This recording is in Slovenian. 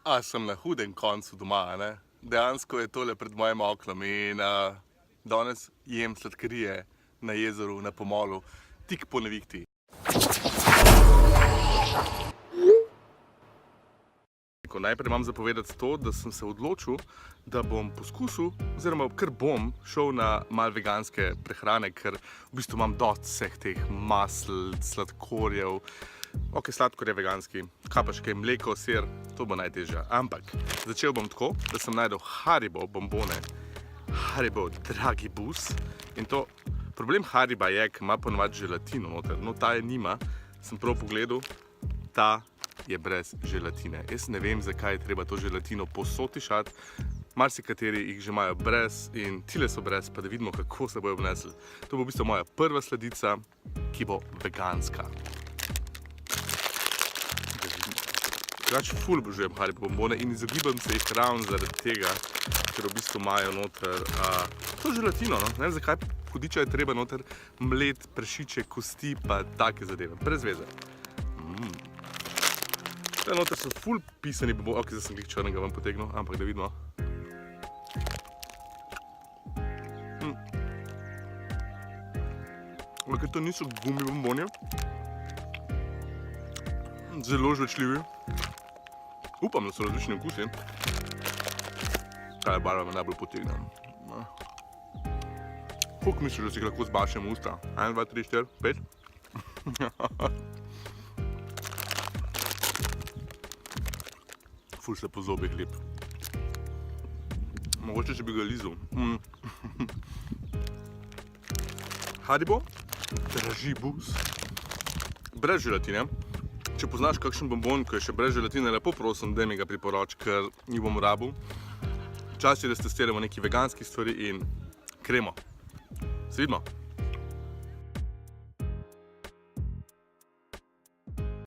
A sem na hudem koncu doma, ne? Dejansko je tole pred mojim oknom in danes jem sladkarije na jezeru, na pomolu, tik po nevihti. Najprej imam zapovedati to, da sem se odločil, da bom poskusil, oziroma kar bom šel na malo veganske prehrane, ker v bistvu imam dosti vseh teh masl, sladkorjev. Ok, sladkor je veganski, kaj pa še kaj, mleko, sir, to bo najtežje. Ampak začel bom tako, da sem najdel Haribo bombone, Haribo Dragibus. In to, problem Hariba je, ker ima ponovadi želatino noter, no ta je nima, sem prav pogledal, ta je brez želatine. Jaz ne vem, zakaj je treba to želatino posotišati. Marsikateri jih že imajo brez in tile so brez, pa da vidimo, kako se bojo obnesli. To bo v bistvu moja prva sladica, ki bo veganska. Drugače ful obožujem Haribo bombone in izogibam se jih ravno zaradi tega, ker v bistvu imajo noter to želatino, no. Ne vem, zakaj hudiča je treba noter mlet, prašiče, kosti pa take zadeve. Brez veze. Tukaj noter so ful pisani bomboni, ok, zdaj sem glih črnega ven potegnil, ampak da vidimo. Ker to niso gumi bomboni, zelo žvečljivi. Upam, da so različni okusi. Kaj barva me najbolj potegne. Koliko misliš, da si jih lahko zbašem v usta? 1, 2, 3, 4, 5? Ful se po zobih lep. Mogoče, če bi ga lizal. Haribo Dragibus. Brez želatine. Če poznaš kakšen bombon, ko je še brez želatine, lepo prosim, daj mi ga priporoč, ker jih bom rabil. Čas je, da testiramo neki veganski stvari in kremo. Se vidimo.